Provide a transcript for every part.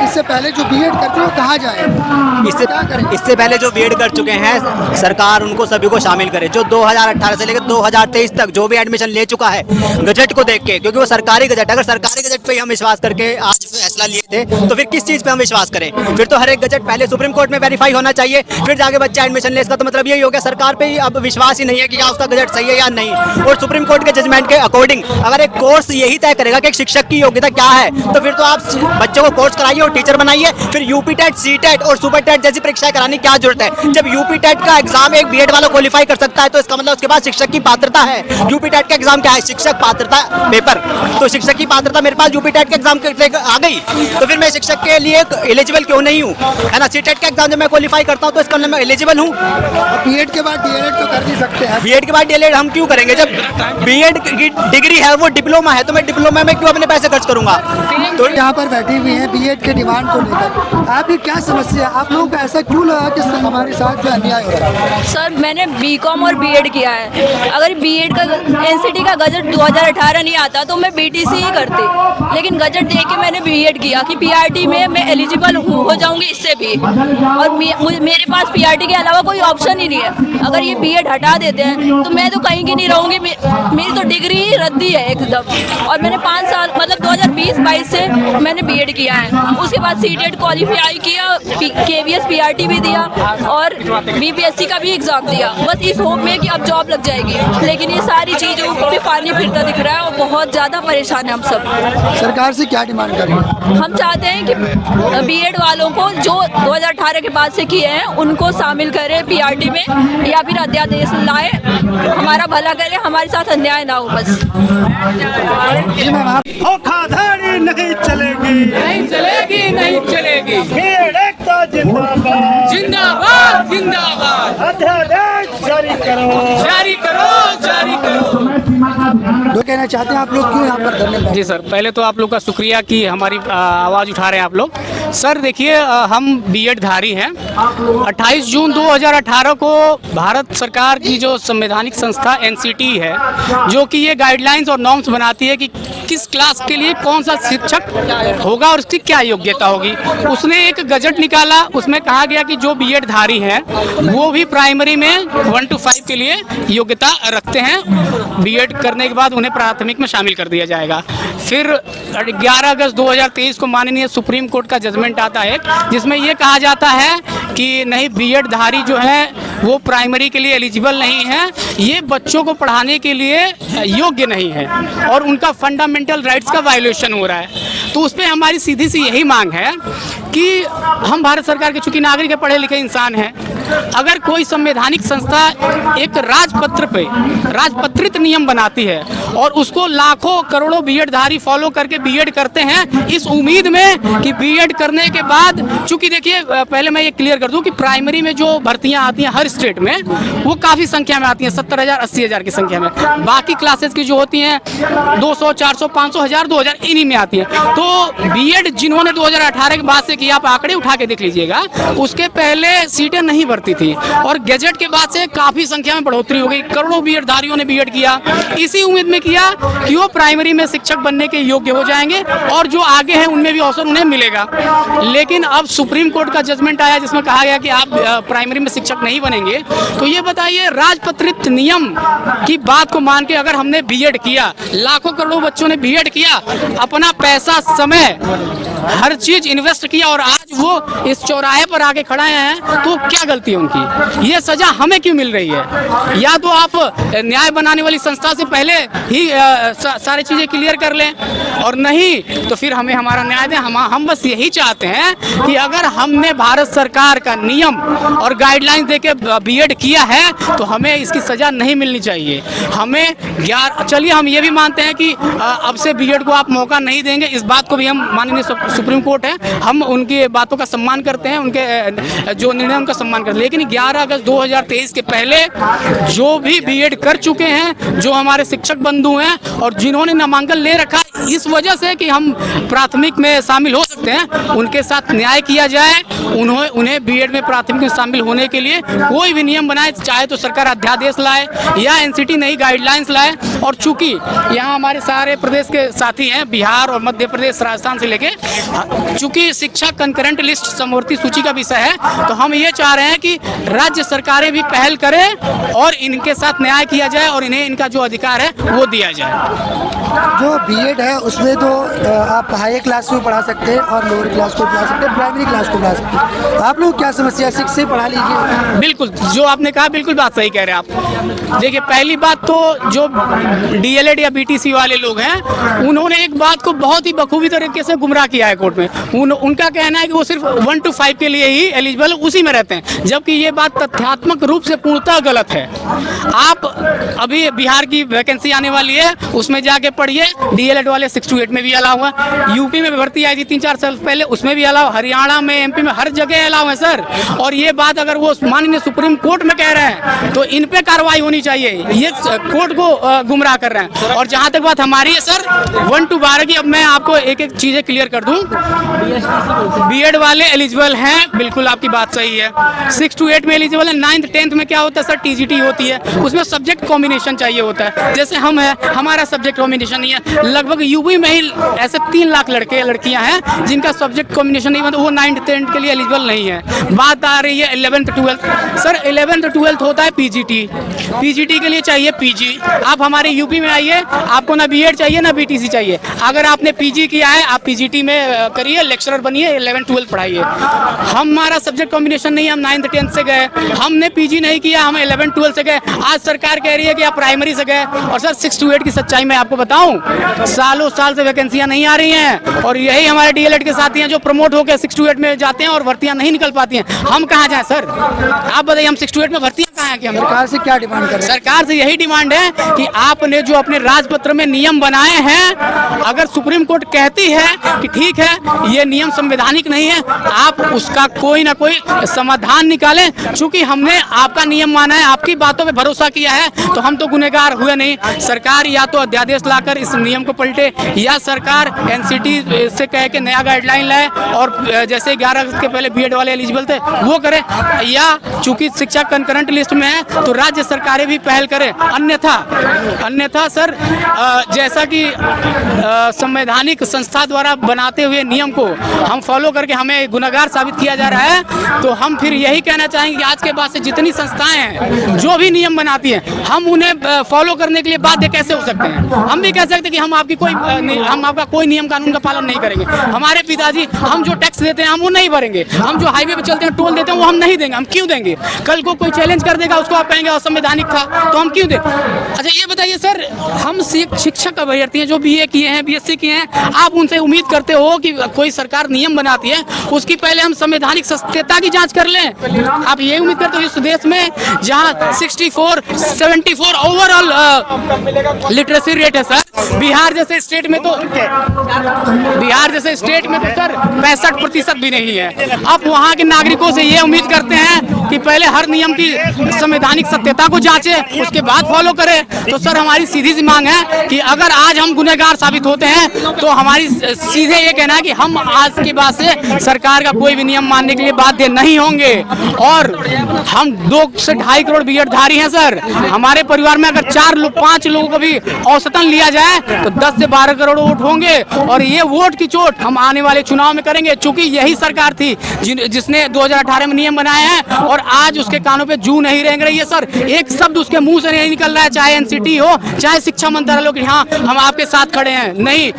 इससे पहले जो बीएड कर चुके हैं कहाँ जाए, इससे पहले जो बीएड कर चुके हैं सरकार उनको सभी को शामिल करे। जो 2018 से लेकर 2023 तक जो भी एडमिशन ले चुका है गजट को देख के, क्योंकि वो सरकारी गजट, अगर सरकारी गजट पे ही हम विश्वास करके आज फैसला लिए थे तो फिर किस चीज़ पे हम विश्वास करें? फिर तो हर एक गजट पहले सुप्रीम कोर्ट में वेरीफाई होना चाहिए, फिर जाके बच्चा एडमिशन ले। इसका तो मतलब यही हो गया सरकार पे ही अब विश्वास ही नहीं है कि क्या उसका गजट सही है या नहीं। और सुप्रीम कोर्ट के जजमेंट के अकॉर्डिंग अगर एक कोर्स यही तय करेगा कि एक शिक्षक की योग्यता क्या है, तो फिर तो आप बच्चों को कोर्स कराइए और टीचर बनाइए। फिर यूपी टेट, सी टेट और सुपर टेट जैसी परीक्षाएं कराने की क्या जरूरत है? जब यूपी टेट का एग्जाम एक बीएड वाला क्वालिफाई कर सकता है तो इसका मतलब उसके पास शिक्षक की पात्रता है। यूपी टेट का एग्जाम क्या है? शिक्षक पात्रता पेपर। तो शिक्षक की पात्रता मेरे पास यूपी टेट के एग्जाम आ गई तो फिर मैं शिक्षक के लिए एलिजिबल क्यों नहीं हूँ, है ना? सी टेट का एग्जाम जब मैं क्वालिफाई करता हूँ तो इसका मतलब मैं एलिजिबल हूँ। बीएड के बाद डीएलएड तो कर नहीं सकते हैं। बीएड के बाद डीएलएड हम क्यों करेंगे? जब बीएड की डिग्री है वो डिप्लोमा है तो मैं डिप्लोमा में क्यों अपने पैसे खर्च करूंगा? तो यहाँ पर बैठी हुई हैं बीएड के डिमांड को लेकर, आपकी क्या समस्या है? आप लोगों को ऐसा क्यों लगा कि हमारे साथ जो अन्याय हो रहा है? सर मैंने बीकॉम और बीएड किया है। अगर बीएड का एनसीटी का गजट 2018 नहीं आता तो मैं बीटीसी ही करती, लेकिन गजट देख के मैंने बीएड किया कि पीआरटी में मैं एलिजिबल हो जाऊंगी इससे भी। और मेरे पास पीआरटी के अलावा कोई ऑप्शन ही नहीं है। अगर ये बीएड हटा देते हैं तो मैं तो कहीं की नहीं रहूँगी, मेरी तो डिग्री ही रद्दी है एकदम। और मैंने 5 साल मतलब 2020-22 से मैंने बीएड किया है। उसके बाद सीटेट क्वालिफाई किया, केवीएस पीआरटी भी दिया और बीपीएससी का भी एग्जाम दिया, बस इस होप में कि अब जॉब लग जाएगी। लेकिन ये सारी चीज़ों पे पानी फिरता दिख रहा है और बहुत ज़्यादा परेशान है हम सब। सरकार से क्या डिमांड करेंगे? हम चाहते हैं कि बीएड वालों को जो 2018 के बाद से किए हैं उनको शामिल करें पीआरटी में या फिर अध्यादेश लाए, हमारा भला करें, हमारे साथ अन्याय ना हो बस। धोखाधड़ी नहीं चलेगी, नहीं चलेगी, नहीं चलेगी। बीएड एकता जिंदाबाद, जिंदाबाद, जिंदाबाद। अध्यादेश जारी करो, जारी करो, जारी करो। जो कहना चाहते हैं आप लोग क्यों यहाँ पर धरने पर? जी सर, पहले तो आप लोग का शुक्रिया कि हमारी आवाज़ उठा रहे हैं आप लोग। सर देखिए, हम बीएड धारी हैं। 28 जून 2018 को भारत सरकार की जो संवैधानिक संस्था एनसीटी है, जो कि ये गाइडलाइंस और नॉर्म्स बनाती है कि किस क्लास के लिए कौन सा शिक्षक होगा और उसकी क्या योग्यता होगी, उसने एक गजट निकाला। उसमें कहा गया कि जो बीएड धारी हैं वो भी प्राइमरी में 1 to 5 के लिए योग्यता रखते हैं। बीएड करने के बाद उन्हें प्राथमिक में शामिल कर दिया जाएगा। फिर 11 अगस्त 2023 को माननीय सुप्रीम कोर्ट का जजमेंट आता है जिसमें ये कहा जाता है कि नहीं, बीएड धारी जो है वो प्राइमरी के लिए एलिजिबल नहीं है, ये बच्चों को पढ़ाने के लिए योग्य नहीं है और उनका फंडामेंटल राइट्स का वायलेशन हो रहा है। तो उस पर हमारी सीधी सी यही मांग है कि हम भारत सरकार के चूंकि नागरिक है, पढ़े लिखे इंसान हैं, अगर कोई संवैधानिक संस्था एक राजपत्र पे राजपत्रित नियम बनाती है और उसको लाखों करोड़ों बीएड धारी फॉलो करके बीएड करते हैं इस उम्मीद में कि बीएड करने के बाद, चूंकि देखिए पहले मैं ये क्लियर कर दूं कि प्राइमरी में जो भर्तियां आती हैं हर स्टेट में वो काफ़ी संख्या में आती हैं, 70,000 80,000 की संख्या में। बाकी क्लासेस की जो होती हैं 200 400 500 1000 2000 इन्हीं में आती हैं। तो बीएड जिन्होंने 2018 के बाद से किया, आप आंकड़े उठा के देख लीजिएगा, उसके पहले सीटें नहीं भरती थी और गजट के बाद से काफ़ी संख्या में बढ़ोतरी हो गई। करोड़ों बीएड धारियों ने बीएड किया, इसी उम्मीद में किया कि वो प्राइमरी में शिक्षक बनने के योग्य हो जाएंगे और जो आगे हैं उनमें भी अवसर उन्हें मिलेगा। लेकिन अब सुप्रीम कोर्ट का जजमेंट आया जिसमें कहा गया कि आप प्राइमरी में शिक्षक नहीं बनेंगे। तो ये बताइए, राजपत्रित नियम की बात को मान के अगर हमने बीएड किया, लाखों करोड़ों बच्चों ने बीएड किया, अपना पैसा, समय, हर चीज इन्वेस्ट किया और आज वो इस चौराहे पर आके खड़ा हैं, तो क्या गलती है उनकी? ये सजा हमें क्यों मिल रही है? या तो आप न्याय बनाने वाली संस्था से पहले ही सारी चीजें क्लियर कर लें और नहीं तो फिर हमें हमारा न्याय दें। हम बस यही चाहते हैं कि अगर हमने भारत सरकार का नियम और गाइडलाइंस देके बीएड किया है तो हमें इसकी सजा नहीं मिलनी चाहिए। हमें चलिए हम ये भी मानते हैं कि अब से बीएड को आप मौका नहीं देंगे, इस बात को भी हम माननीय सुप्रीम कोर्ट है, हम उनकी बात बातों का सम्मान करते हैं, उनके जो निर्णय उनका सम्मान करते हैं। लेकिन 11 अगस्त 2023 के पहले जो भी बीएड कर चुके हैं, जो हमारे शिक्षक बंधु हैं और जिन्होंने नामांकन ले रखा है इस वजह से कि हम प्राथमिक में शामिल हो सकते हैं, उनके साथ न्याय किया जाए। उन्हें बीएड में प्राथमिक में शामिल होने के लिए कोई भी नियम बनाए, चाहे तो सरकार अध्यादेश लाए या एनसीटी नई गाइडलाइंस लाए। और चूंकि यहाँ हमारे सारे प्रदेश के साथी हैं, बिहार और मध्य प्रदेश, राजस्थान से लेके, चूंकि शिक्षा कंकरेंट लिस्ट समवर्ती सूची का विषय है, तो हम ये चाह रहे हैं कि राज्य सरकारें भी पहल करें और इनके साथ न्याय किया जाए और इन्हें इनका जो अधिकार है वो दिया जाए। जो बीएड है उसमें तो आप हाई क्लास को पढ़ा सकते हैं और लोअर क्लास को पढ़ा सकते हैं, प्राइमरी क्लास को पढ़ा सकते हैं। आप लोग क्या समस्या, शिक्षा से पढ़ा लीजिए। बिल्कुल, जो आपने कहा बिल्कुल बात सही कह रहे हैं आप। देखिए, पहली बात तो जो डीएलएड या बीटीसी वाले लोग हैं, उन्होंने एक बात को बहुत ही बखूबी तरीके से गुमराह किया है कोर्ट में। उनका कहना है कि वो सिर्फ 1 to 5 के लिए ही एलिजिबल उसी में रहते हैं, जबकि ये बात तथ्यात्मक रूप से पूर्णतः गलत है। आप अभी बिहार की वैकेंसी आने वाली है, उसमें जाके पढ़िए, डीएलएड वाले 6 to 8 में भी अलाउ है। यूपी में भर्ती आई थी 3-4 साल पहले, उसमें भी अलाउ, हरियाणा में, एमपी में, हर जगह अलाउ है सर। और ये बात अगर वो माननीय सुप्रीम कोर्ट में कह रहे हैं तो इन पे कार्रवाई होनी चाहिए। ये कोर्ट को गुमराह कर रहे हैं। और जहाँ तक बात हमारी है सर 1 to 12 की, अब मैं आपको एक एक चीज़ें क्लियर कर दूँ। बीएड वाले एलिजिबल हैं, बिल्कुल आपकी बात सही है। 6 to 8 में एलिजिबल है। 9th 10th में क्या होता है सर, टीजीटी होती है, उसमें सब्जेक्ट कॉम्बिनेशन चाहिए होता है। जैसे हम है, हमारा सब्जेक्ट कॉम्बिनेशन नहीं है। लगभग यूपी में ही ऐसे 3 लाख लड़के लड़कियां हैं जिनका सब्जेक्ट कॉम्बिनेशन नहीं, मतलब वो 9th 10th के लिए एलिजिबल नहीं है। बात आ रही है 11th 12th। Sir 11th 12th होता है पीजीटी, पीजीटी के लिए चाहिए पीजी। आप हमारे यूपी में आइए, आपको ना बीएड चाहिए ना बीटीसी चाहिए। अगर आपने पीजी किया है, आप पीजीटी में करिए, लेक्चरर बनिए, 11th 12th पढ़ाइए। हमारा सब्जेक्ट कॉम्बिनेशन नहीं है, हम 9th 10th से गए, हमने पीजी नहीं किया, हम 11th 12th से गए। आज सरकार कह रही है कि आप प्राइमरी से गए। और सर 6 to 8 की सच्चाई मैं आपको बताऊं, सालों साल से वैकेंसियां नहीं आ रही हैं और यही हमारे डीएलएड के साथी हैं जो प्रमोट होकर 6 to 8 में जाते हैं और भर्तियां नहीं निकल पाती हैं। हम कहाँ जाएं सर, आप बताइए, हम 6 to 8 में भर्तियां कहाँ हैं? कि हम सरकार से क्या डिमांड कर रहे हैं? सरकार से यही डिमांड है कि आपने जो अपने राजपत्र में नियम बनाए हैं, अगर सुप्रीम कोर्ट कहती है कि ठीक है ये नियम संवैधानिक नहीं है, आप उसका कोई ना कोई समाधान निकालें। चूंकि हमने आपका नियम माना है, आपकी बातों पे भरोसा किया है, तो हम तो गुनहगार हुए नहीं। सरकार या तो अध्यादेश लाकर इस नियम को पलटे, या सरकार एनसीटी से कह के नया गाइडलाइन लाए और जैसे 11 अगस्त के पहले बीएड वाले एलिजिबल थे वो करे, या चूंकि शिक्षा कंकरेंट लिस्ट में है तो राज्य सरकारें भी पहल करें। अन्यथा सर जैसा कि संवैधानिक संस्था द्वारा बनाते हुए नियम को हम फॉलो करके हमें गुनहगार साबित किया जा रहा है, तो हम फिर यही कहना चाहेंगे कि आज के बाद से जितनी संस्थाएं हैं जो भी नियम बनाती हैं, हम उन्हें फॉलो करने के लिए बाध्य कैसे हो सकते हैं? हम भी कह सकते हैं कि हम आपका कोई नियम कानून का पालन नहीं करेंगे। हमारे पिताजी, हम जो टैक्स देते हैं हम वो नहीं भरेंगे, हम जो हाईवे पे चलते हैं टोल देते हैं वो हम नहीं देंगे। हम क्यों देंगे? कल को कोई चैलेंज कर देगा, उसको आप कहेंगे असंवैधानिक था, तो हम क्यों दें? अच्छा ये बताइए सर, हम शिक्षक अभ्यर्थी हैं जो बीए किए हैं, बीएससी किए हैं, आप उनसे उम्मीद करते हो कि कोई सरकार नियम बनाती है उसकी पहले हम संवैधानिक सत्यता की जांच कर लें? आप ये उम्मीद करते हो इस देश में जहां 74 ओवरऑल लिटरेसी रेट है सर, बिहार जैसे स्टेट में तो सर 65% भी नहीं है। आप वहाँ के नागरिकों से ये उम्मीद करते हैं कि पहले हर नियम की संवैधानिक सत्यता को जांचे, उसके बाद फॉलो करें। तो सर हमारी सीधी सी मांग है कि अगर आज हम गुनहगार साबित होते हैं तो हमारी सीधे ये कहना है कि हम आज के बाद से सरकार का कोई भी नियम मानने के लिए बाध्य नहीं होंगे। और हम 2 से 2.5 करोड़ बीएड धारी हैं सर, हमारे परिवार में अगर 4-5 लोगों को भी औसतन लिया जाए तो 10 से 12 करोड़ वोट होंगे और ये वोट की चोट हम आने वाले चुनाव में करेंगे। चूंकि यही सरकार थी जिसने 2018 में नियम बनाए हैं और आज उसके कानों पे जू नहीं रेंग रही है सर, एक शब्द उसके मुंह से नहीं निकल रहा है, चाहे एनसीटी हो चाहे शिक्षा मंत्रालय हो कि हाँ हम आपके साथ खड़े हैं। नहीं,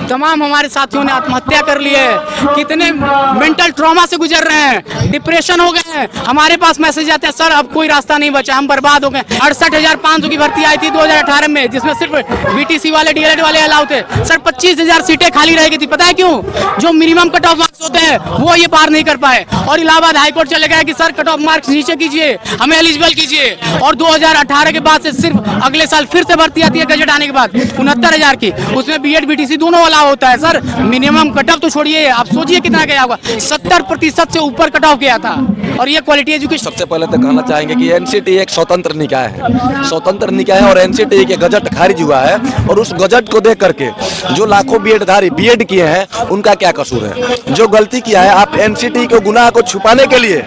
तमाम हमारे साथियों ने आत्महत्या कर ली है, कितने मेंटल ट्रॉमा से गुजर रहे हैं, डिप्रेशन हो गए हैं। हमारे पास मैसेज आते हैं सर अब कोई रास्ता नहीं बचा, हम बर्बाद हो गए। 68,500 की भर्ती आई थी 2018 में, जिसमें सिर्फ बीटीसी बीटीसी वाले डीएलएड वाले अलाउ थे। सर 25,000 सीटें खाली रह गई थी, पता है क्यों? जो मिनिमम कट ऑफ मार्क्स होते हैं वो ये पार नहीं कर पाए, और इलाहाबाद हाईकोर्ट चले गए कि सर कट ऑफ मार्क्स नीचे कीजिए, हमें एलिजिबल कीजिए। और 2018 के बाद से सिर्फ अगले साल फिर से भर्ती आती है गजट आने के बाद 69,000 की, उसमें बीएड बीटीसी दोनों अलाउ होता है। सर मिनिमम कट ऑफ तो छोड़िए, आप सोचिए कितना गया होगा, 70% से ऊपर कट ऑफ गया था। और ये क्वालिटी एजुकेशन। सबसे पहले तो कहना चाहेंगे कि एनसीटी एक स्वतंत्र निकाय है, स्वतंत्र निकाय है, और एनसीटी के गजट खारिज हुआ है, और उस गजट को देख करके जो लाखों बीएडधारी बीएड किए हैं उनका क्या कसूर है? जो गलती किया है, आप एनसीटी के गुनाह को छुपाने के लिए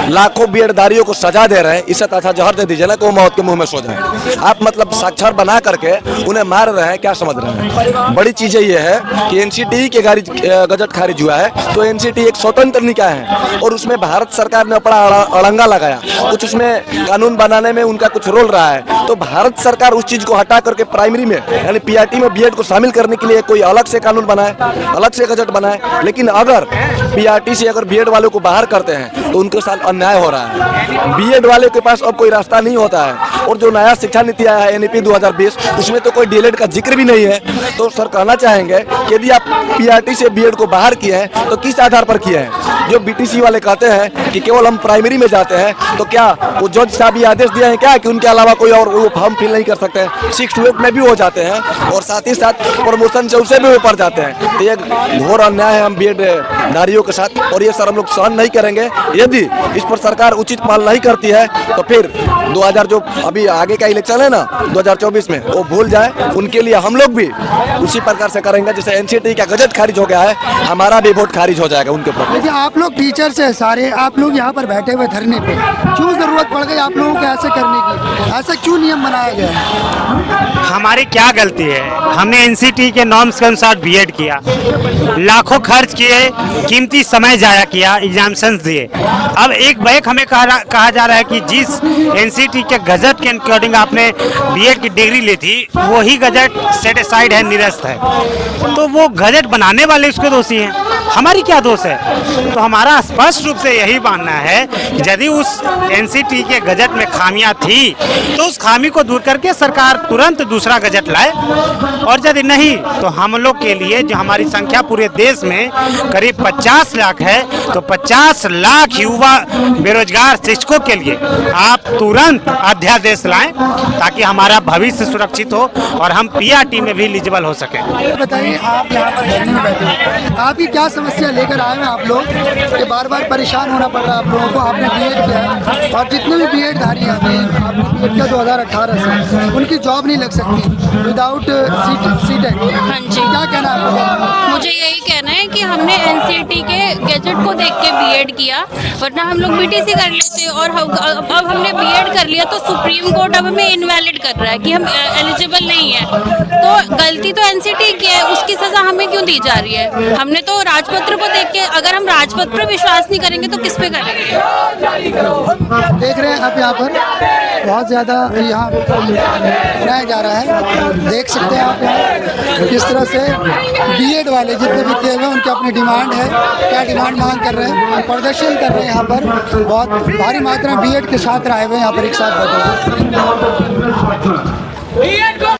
लाखों बीएडधारियों को सजा दे रहे हैं। इससे अच्छा जहर दे दीजिए ना कि वो मौत के मुंह में सो जाए। आप मतलब साक्षर बना करके उन्हें मार रहे हैं, क्या समझ रहे हैं? बड़ी चीजें ये है कि एनसीटी के गजट खारिज हुआ है तो एनसीटी एक स्वतंत्र निकाय है, और उसमें भारत सरकार ने बड़ा अड़ंगा लगाया, कुछ उसमें कानून बनाने में उनका कुछ रोल रहा है। तो भारत सरकार उस चीज को हटा करके प्राइमरी में यानी पीआरटी में बीएड को शामिल करने के लिए कोई अलग से कानून बनाए, अलग से गजट बनाए। लेकिन अगर पीआरटी से अगर बीएड वालों को बाहर करते हैं तो उनके साथ अन्याय हो रहा है। बीएड वाले के पास अब कोई रास्ता नहीं होता है। और जो नया शिक्षा नीति आया है एनईपी 2020, उसमें तो कोई डीएलएड का जिक्र भी नहीं है। तो सर कहना चाहेंगे कि यदि आप पीआरटी से बीएड को बाहर किए हैं तो किस आधार पर किए हैं? जो बीटीसी वाले कहते हैं कि केवल हम प्राइमरी में जाते हैं, तो क्या वो जज साहब ये आदेश दिए हैं क्या कि उनके अलावा कोई और वो फॉर्म फिल नहीं कर सकते हैं? 6 to 8 में भी हो जाते हैं, और साथ ही साथ प्रमोशन से उससे भी ऊपर जाते हैं। तो ये घोर अन्याय है हम बीएड धारियों के साथ, और ये सर हम लोग सहन नहीं करेंगे। यदि इस पर सरकार उचित पालन नहीं करती है तो फिर 2000 जो अभी आगे का इलेक्शन है ना 2024 में, वो भूल जाए। उनके लिए हम लोग भी उसी प्रकार से करेंगे जैसे एनसीटी का गजट खारिज हो गया है, हमारा भी वोट खारिज हो जाएगा उनके ऊपर। देखिए आप लोग टीचर्स हैं सारे, आप लोग यहाँ पर बैठे हुए धरने पे, क्यों जरूरत पड़ गई आप लोगों को ऐसे करने की? ऐसा क्यों नियम बनाया गया है? हमारी क्या गलती है? हमने एनसीटी के नॉर्म्स के अनुसार बीएड किया, लाखों खर्च किए, कीमती समय जाया किया, एग्जामिशंस दिए। अब एक बैक हमें कहा जा रहा है कि जिस एनसीटी के गजट के अकॉर्डिंग आपने बीएड की डिग्री ली थी वही गजट सेट असाइड है, निरस्त है। तो वो गजट बनाने वाले उसके दोषी हैं, हमारी क्या दोष है? तो हमारा स्पष्ट रूप से यही मानना है कि यदि उस एनसीटी के गजट में खामियां थी तो उस खामी को दूर करके सरकार तुरंत दूसरा गजट लाए, और यदि नहीं तो हम लोग के लिए जो हमारी संख्या पूरे देश में करीब 50 लाख है, तो 50 लाख युवा बेरोजगार शिक्षकों के लिए आप तुरंत अध्यादेश लाएं ताकि हमारा भविष्य सुरक्षित हो और हम पीआरटी में भी एलिजिबल हो सके। बताइए आप यहाँ पर धरने में बैठे हैं, आपकी क्या समस्या लेकर आए हैं आप लोग कि बार बार परेशान होना पड़ रहा है आप लोगों को? आपने बीएड किया है, और जितने भी बीएड धारी हैं आपने बीएड किया 2018 से, उनकी जॉब नहीं लग सकती विदाउट सीटेट। हाँ जी, क्या कहना है आपको? मुझे यही कहना है कि हमने एनसीटी के गैजेट को देख के बीएड किया, वरना हम लोग बीटीसी कर लेते, और अब हमने बीएड कर लिया तो सुप्रीम कोर्ट अब हमें इनवैलिड कर रहा है कि हम एलिजिबल नहीं है। तो गलती तो एनसीटी की है, उसकी सजा हमें क्यों दी जा रही है? हमने तो राजपत्र को देख के, अगर हम राजपत्र पर विश्वास नहीं करेंगे तो किस पे करेंगे? देख रहे हैं आप यहाँ पर बहुत ज़्यादा यहाँ बनाया जा रहा है, देख सकते हैं आप यहाँ किस तरह से बीएड वाले जितने भी किए हुए हैं उनकी अपनी डिमांड है, क्या डिमांड मांग कर रहे हैं, प्रदर्शन कर रहे हैं। यहाँ पर बहुत भारी मात्रा में बीएड के छात्र आए हुए हैं यहाँ पर एक साथ बैठे हुए।